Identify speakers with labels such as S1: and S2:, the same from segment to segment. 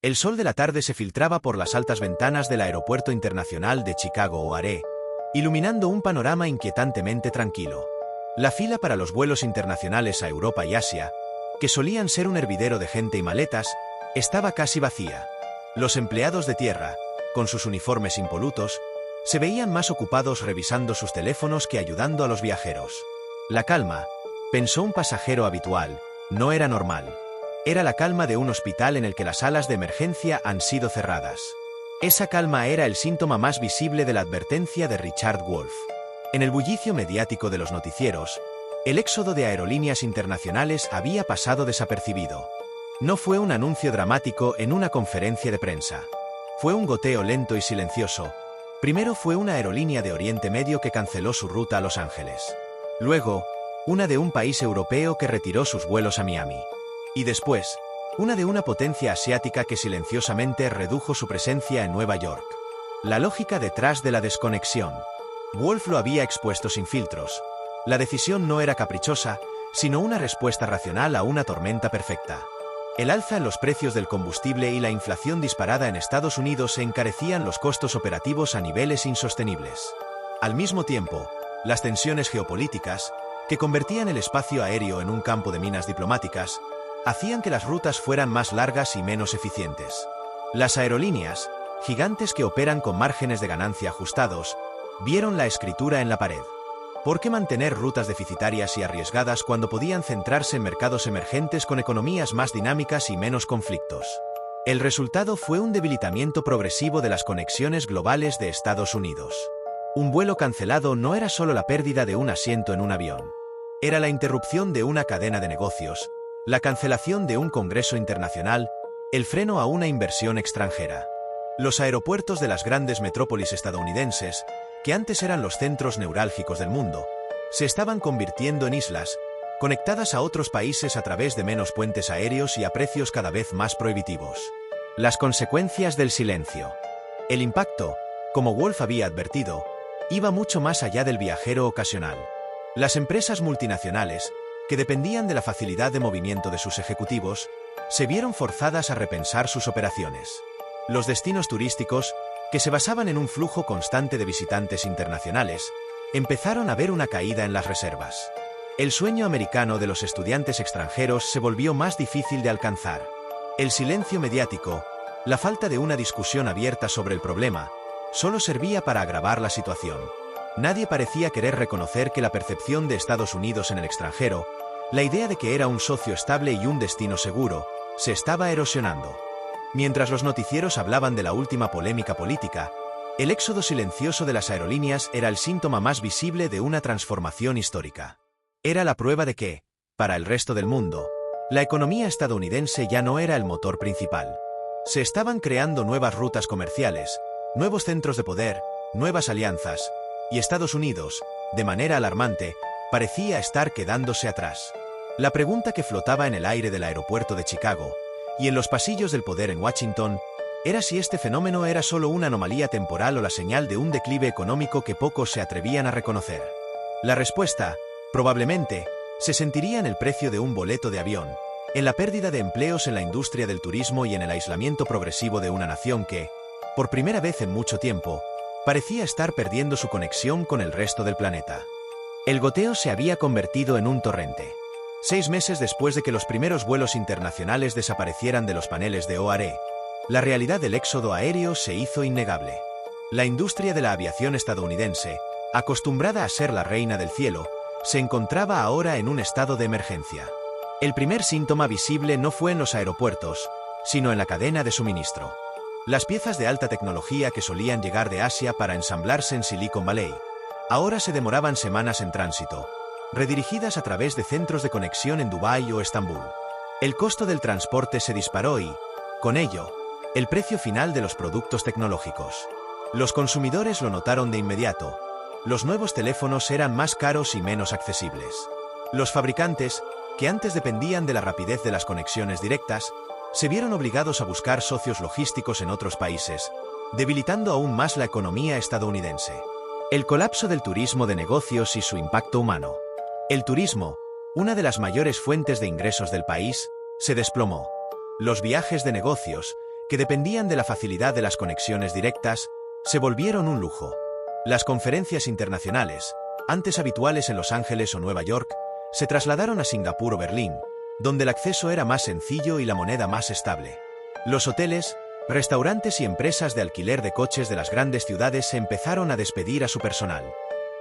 S1: El sol de la tarde se filtraba por las altas ventanas del Aeropuerto Internacional de Chicago O'Hare, iluminando un panorama inquietantemente tranquilo. La fila para los vuelos internacionales a Europa y Asia, que solían ser un hervidero de gente y maletas, estaba casi vacía. Los empleados de tierra, con sus uniformes impolutos, se veían más ocupados revisando sus teléfonos que ayudando a los viajeros. La calma, pensó un pasajero habitual, no era normal. Era la calma de un hospital en el que las salas de emergencia han sido cerradas. Esa calma era el síntoma más visible de la advertencia de Richard Wolff. En el bullicio mediático de los noticieros, el éxodo de aerolíneas internacionales había pasado desapercibido. No fue un anuncio dramático en una conferencia de prensa. Fue un goteo lento y silencioso. Primero fue una aerolínea de Oriente Medio que canceló su ruta a Los Ángeles. Luego, una de un país europeo que retiró sus vuelos a Miami. Y después, una de una potencia asiática que silenciosamente redujo su presencia en Nueva York. La lógica detrás de la desconexión. Wolff lo había expuesto sin filtros. La decisión no era caprichosa, sino una respuesta racional a una tormenta perfecta. El alza en los precios del combustible y la inflación disparada en Estados Unidos encarecían los costos operativos a niveles insostenibles. Al mismo tiempo, las tensiones geopolíticas, que convertían el espacio aéreo en un campo de minas diplomáticas, hacían que las rutas fueran más largas y menos eficientes. Las aerolíneas, gigantes que operan con márgenes de ganancia ajustados, vieron la escritura en la pared. ¿Por qué mantener rutas deficitarias y arriesgadas cuando podían centrarse en mercados emergentes con economías más dinámicas y menos conflictos? El resultado fue un debilitamiento progresivo de las conexiones globales de Estados Unidos. Un vuelo cancelado no era solo la pérdida de un asiento en un avión. Era la interrupción de una cadena de negocios, la cancelación de un congreso internacional, el freno a una inversión extranjera. Los aeropuertos de las grandes metrópolis estadounidenses, que antes eran los centros neurálgicos del mundo, se estaban convirtiendo en islas, conectadas a otros países a través de menos puentes aéreos y a precios cada vez más prohibitivos. Las consecuencias del silencio. El impacto, como Wolff había advertido, iba mucho más allá del viajero ocasional. Las empresas multinacionales, que dependían de la facilidad de movimiento de sus ejecutivos, se vieron forzadas a repensar sus operaciones. Los destinos turísticos, que se basaban en un flujo constante de visitantes internacionales, empezaron a ver una caída en las reservas. El sueño americano de los estudiantes extranjeros se volvió más difícil de alcanzar. El silencio mediático, la falta de una discusión abierta sobre el problema, solo servía para agravar la situación. Nadie parecía querer reconocer que la percepción de Estados Unidos en el extranjero, la idea de que era un socio estable y un destino seguro, se estaba erosionando. Mientras los noticieros hablaban de la última polémica política, el éxodo silencioso de las aerolíneas era el síntoma más visible de una transformación histórica. Era la prueba de que, para el resto del mundo, la economía estadounidense ya no era el motor principal. Se estaban creando nuevas rutas comerciales, nuevos centros de poder, nuevas alianzas, y Estados Unidos, de manera alarmante, parecía estar quedándose atrás. La pregunta que flotaba en el aire del aeropuerto de Chicago, y en los pasillos del poder en Washington, era si este fenómeno era solo una anomalía temporal o la señal de un declive económico que pocos se atrevían a reconocer. La respuesta, probablemente, se sentiría en el precio de un boleto de avión, en la pérdida de empleos en la industria del turismo y en el aislamiento progresivo de una nación que, por primera vez en mucho tiempo, parecía estar perdiendo su conexión con el resto del planeta. El goteo se había convertido en un torrente. 6 meses después de que los primeros vuelos internacionales desaparecieran de los paneles de O'Hare, la realidad del éxodo aéreo se hizo innegable. La industria de la aviación estadounidense, acostumbrada a ser la reina del cielo, se encontraba ahora en un estado de emergencia. El primer síntoma visible no fue en los aeropuertos, sino en la cadena de suministro. Las piezas de alta tecnología que solían llegar de Asia para ensamblarse en Silicon Valley, ahora se demoraban semanas en tránsito, redirigidas a través de centros de conexión en Dubái o Estambul. El costo del transporte se disparó y, con ello, el precio final de los productos tecnológicos. Los consumidores lo notaron de inmediato. Los nuevos teléfonos eran más caros y menos accesibles. Los fabricantes, que antes dependían de la rapidez de las conexiones directas, se vieron obligados a buscar socios logísticos en otros países, debilitando aún más la economía estadounidense. El colapso del turismo de negocios y su impacto humano. El turismo, una de las mayores fuentes de ingresos del país, se desplomó. Los viajes de negocios, que dependían de la facilidad de las conexiones directas, se volvieron un lujo. Las conferencias internacionales, antes habituales en Los Ángeles o Nueva York, se trasladaron a Singapur o Berlín, donde el acceso era más sencillo y la moneda más estable. Los hoteles, restaurantes y empresas de alquiler de coches de las grandes ciudades se empezaron a despedir a su personal.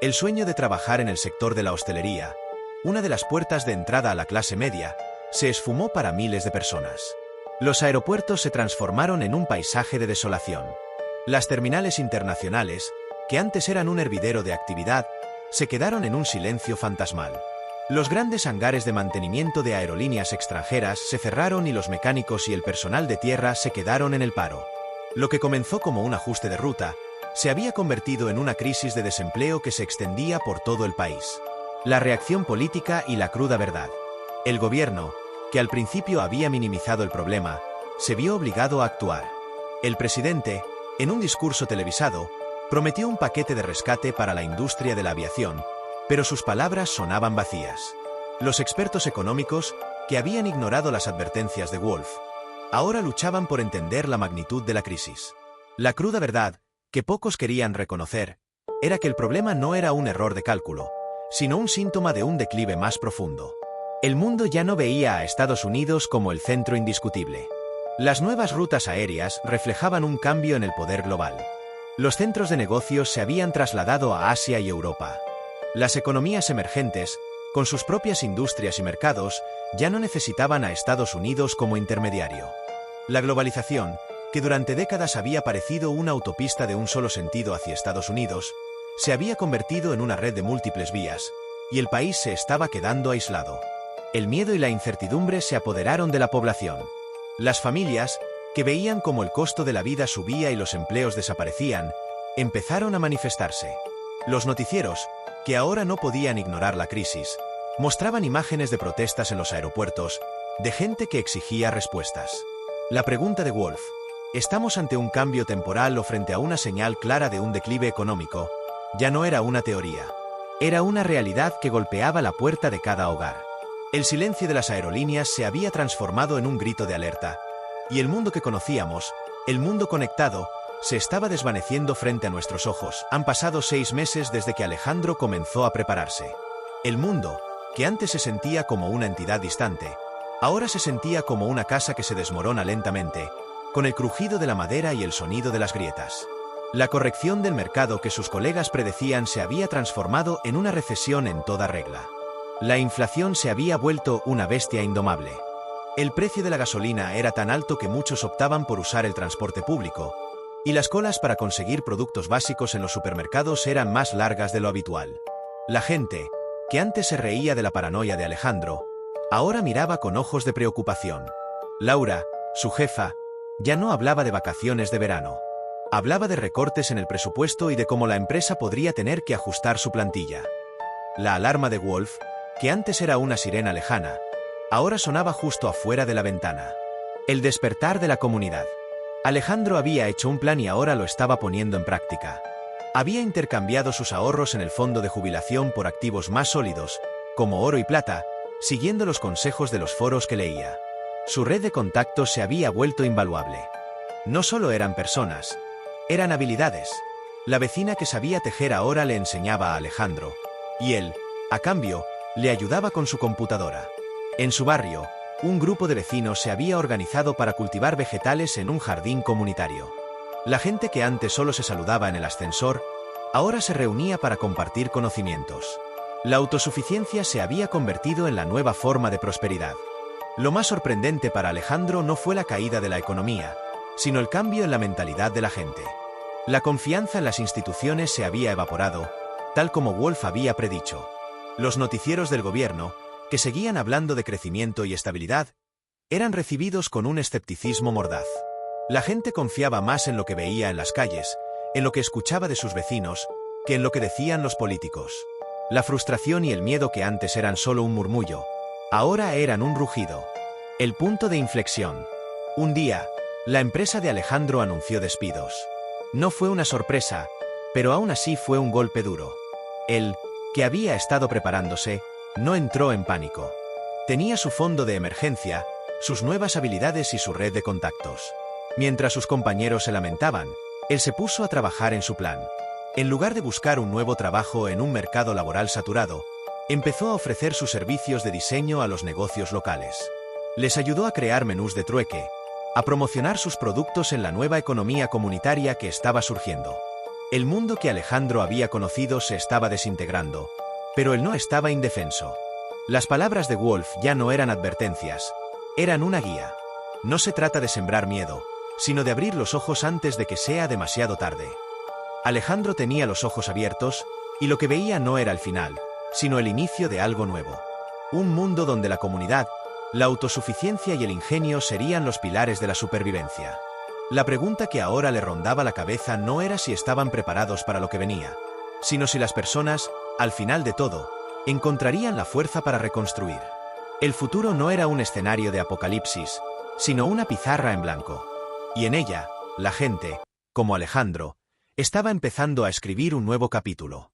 S1: El sueño de trabajar en el sector de la hostelería, una de las puertas de entrada a la clase media, se esfumó para miles de personas. Los aeropuertos se transformaron en un paisaje de desolación. Las terminales internacionales, que antes eran un hervidero de actividad, se quedaron en un silencio fantasmal. Los grandes hangares de mantenimiento de aerolíneas extranjeras se cerraron y los mecánicos y el personal de tierra se quedaron en el paro. Lo que comenzó como un ajuste de ruta, se había convertido en una crisis de desempleo que se extendía por todo el país. La reacción política y la cruda verdad. El gobierno, que al principio había minimizado el problema, se vio obligado a actuar. El presidente, en un discurso televisado, prometió un paquete de rescate para la industria de la aviación, pero sus palabras sonaban vacías. Los expertos económicos, que habían ignorado las advertencias de Wolf, ahora luchaban por entender la magnitud de la crisis. La cruda verdad, que pocos querían reconocer, era que el problema no era un error de cálculo, sino un síntoma de un declive más profundo. El mundo ya no veía a Estados Unidos como el centro indiscutible. Las nuevas rutas aéreas reflejaban un cambio en el poder global. Los centros de negocios se habían trasladado a Asia y Europa. Las economías emergentes, con sus propias industrias y mercados, ya no necesitaban a Estados Unidos como intermediario. La globalización, que durante décadas había parecido una autopista de un solo sentido hacia Estados Unidos, se había convertido en una red de múltiples vías, y el país se estaba quedando aislado. El miedo y la incertidumbre se apoderaron de la población. Las familias, que veían cómo el costo de la vida subía y los empleos desaparecían, empezaron a manifestarse. Los noticieros, que ahora no podían ignorar la crisis, mostraban imágenes de protestas en los aeropuertos, de gente que exigía respuestas. La pregunta de Wolf, ¿estamos ante un cambio temporal o frente a una señal clara de un declive económico?, ya no era una teoría. Era una realidad que golpeaba la puerta de cada hogar. El silencio de las aerolíneas se había transformado en un grito de alerta, y el mundo que conocíamos, el mundo conectado, se estaba desvaneciendo frente a nuestros ojos. Han pasado 6 meses desde que Alejandro comenzó a prepararse. El mundo, que antes se sentía como una entidad distante, ahora se sentía como una casa que se desmorona lentamente, con el crujido de la madera y el sonido de las grietas. La corrección del mercado que sus colegas predecían se había transformado en una recesión en toda regla. La inflación se había vuelto una bestia indomable. El precio de la gasolina era tan alto que muchos optaban por usar el transporte público, y las colas para conseguir productos básicos en los supermercados eran más largas de lo habitual. La gente, que antes se reía de la paranoia de Alejandro, ahora miraba con ojos de preocupación. Laura, su jefa, ya no hablaba de vacaciones de verano. Hablaba de recortes en el presupuesto y de cómo la empresa podría tener que ajustar su plantilla. La alarma de Wolf, que antes era una sirena lejana, ahora sonaba justo afuera de la ventana. El despertar de la comunidad. Alejandro había hecho un plan y ahora lo estaba poniendo en práctica. Había intercambiado sus ahorros en el fondo de jubilación por activos más sólidos, como oro y plata, siguiendo los consejos de los foros que leía. Su red de contactos se había vuelto invaluable. No solo eran personas, eran habilidades. La vecina que sabía tejer ahora le enseñaba a Alejandro, y él, a cambio, le ayudaba con su computadora. En su barrio, un grupo de vecinos se había organizado para cultivar vegetales en un jardín comunitario. La gente que antes solo se saludaba en el ascensor, ahora se reunía para compartir conocimientos. La autosuficiencia se había convertido en la nueva forma de prosperidad. Lo más sorprendente para Alejandro no fue la caída de la economía, sino el cambio en la mentalidad de la gente. La confianza en las instituciones se había evaporado, tal como Wolf había predicho. Los noticieros del gobierno, que seguían hablando de crecimiento y estabilidad, eran recibidos con un escepticismo mordaz. La gente confiaba más en lo que veía en las calles, en lo que escuchaba de sus vecinos, que en lo que decían los políticos. La frustración y el miedo que antes eran solo un murmullo, ahora eran un rugido. El punto de inflexión. Un día, la empresa de Alejandro anunció despidos. No fue una sorpresa, pero aún así fue un golpe duro. Él, que había estado preparándose, no entró en pánico. Tenía su fondo de emergencia, sus nuevas habilidades y su red de contactos. Mientras sus compañeros se lamentaban, él se puso a trabajar en su plan. En lugar de buscar un nuevo trabajo en un mercado laboral saturado, empezó a ofrecer sus servicios de diseño a los negocios locales. Les ayudó a crear menús de trueque, a promocionar sus productos en la nueva economía comunitaria que estaba surgiendo. El mundo que Alejandro había conocido se estaba desintegrando, pero él no estaba indefenso. Las palabras de Wolf ya no eran advertencias, eran una guía. No se trata de sembrar miedo, sino de abrir los ojos antes de que sea demasiado tarde. Alejandro tenía los ojos abiertos, y lo que veía no era el final, sino el inicio de algo nuevo. Un mundo donde la comunidad, la autosuficiencia y el ingenio serían los pilares de la supervivencia. La pregunta que ahora le rondaba la cabeza no era si estaban preparados para lo que venía, sino si las personas, al final de todo, encontrarían la fuerza para reconstruir. El futuro no era un escenario de apocalipsis, sino una pizarra en blanco. Y en ella, la gente, como Alejandro, estaba empezando a escribir un nuevo capítulo.